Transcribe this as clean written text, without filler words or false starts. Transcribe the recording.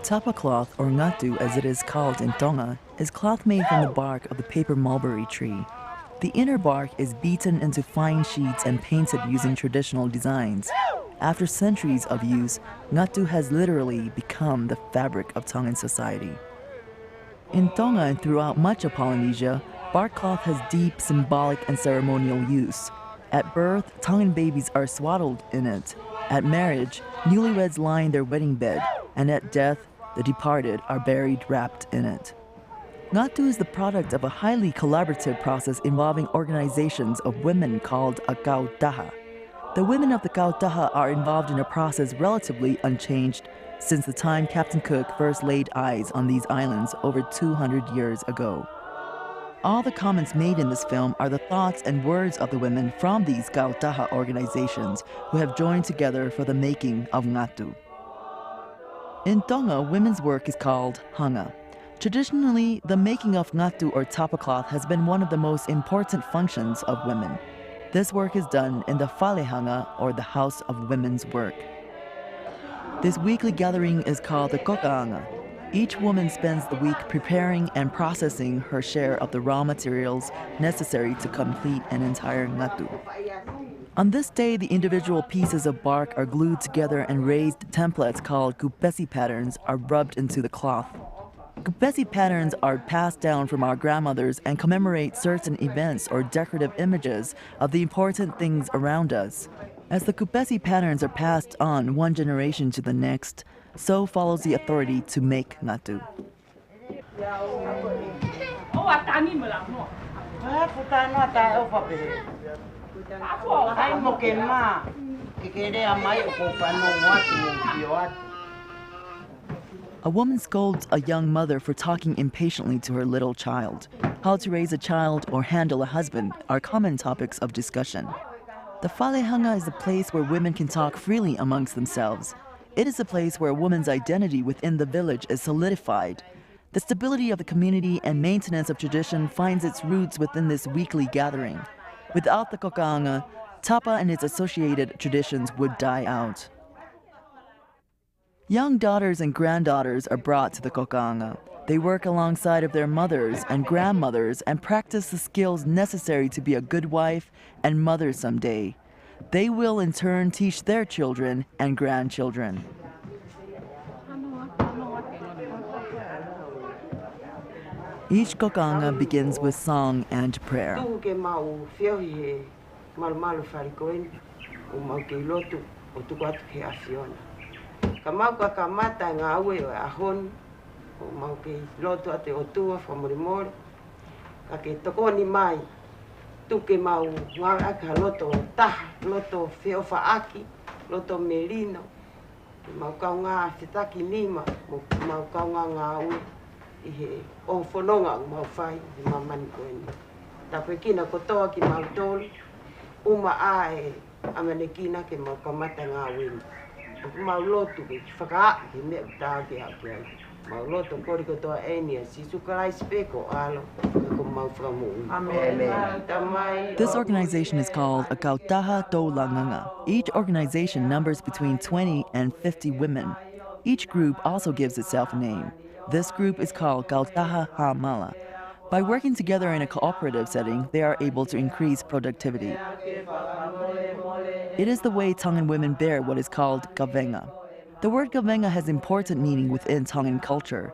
Tapa cloth, or ngatu as it is called in Tonga, is cloth made from the bark of the paper mulberry tree. The inner bark is beaten into fine sheets and painted using traditional designs. After centuries of use, ngatu has literally become the fabric of Tongan society. In Tonga and throughout much of Polynesia, bark cloth has deep symbolic and ceremonial use. At birth, Tongan babies are swaddled in it. At marriage, newlyweds lie in their wedding bed, and at death, the departed are buried wrapped in it. Ngatu is the product of a highly collaborative process involving organizations of women called a kautaha. The women of the kautaha are involved in a process relatively unchanged since the time Captain Cook first laid eyes on these islands over 200 years ago. All the comments made in this film are the thoughts and words of the women from these kautaha organizations who have joined together for the making of ngatu. In Tonga, women's work is called hanga. Traditionally, the making of ngatu or tapa cloth has been one of the most important functions of women. This work is done in the falehanga, or the house of women's work. This weekly gathering is called the kokaanga. Each woman spends the week preparing and processing her share of the raw materials necessary to complete an entire ngatu. On this day, the individual pieces of bark are glued together and raised templates called kupesi patterns are rubbed into the cloth. Kupesi patterns are passed down from our grandmothers and commemorate certain events or decorative images of the important things around us. As the kupesi patterns are passed on one generation to the next, so follows the authority to make ngatu. A woman scolds a young mother for talking impatiently to her little child. How to raise a child or handle a husband are common topics of discussion. The falehanga is a place where women can talk freely amongst themselves. It is a place where a woman's identity within the village is solidified. The stability of the community and maintenance of tradition finds its roots within this weekly gathering. Without the kokaanga, tapa and its associated traditions would die out. Young daughters and granddaughters are brought to the kokaanga. They work alongside of their mothers and grandmothers and practice the skills necessary to be a good wife and mother someday. They will in turn teach their children and grandchildren. Each kokaanga begins with song and prayer. Tuke mau ngaka loto ta loto feo faaki loto melino mau kaunga fitaki nima mau kaunga ngau ihe o fononga mau fai mamani koeni tapekina kotoa ki mau tol uma ae amenekina ke mau kamata ngau mau loto ke faka ki me ta ke akia mau loto kori kotoa enia si sukarai speko alo. This organization is called a kautaha do langanga. Each organization numbers between 20 and 50 women. Each group also gives itself a name. This group is called kautaha hamala. By working together in a cooperative setting, they are able to increase productivity. It is the way Tongan women bear what is called kavenga. The word kavenga has important meaning within Tongan culture.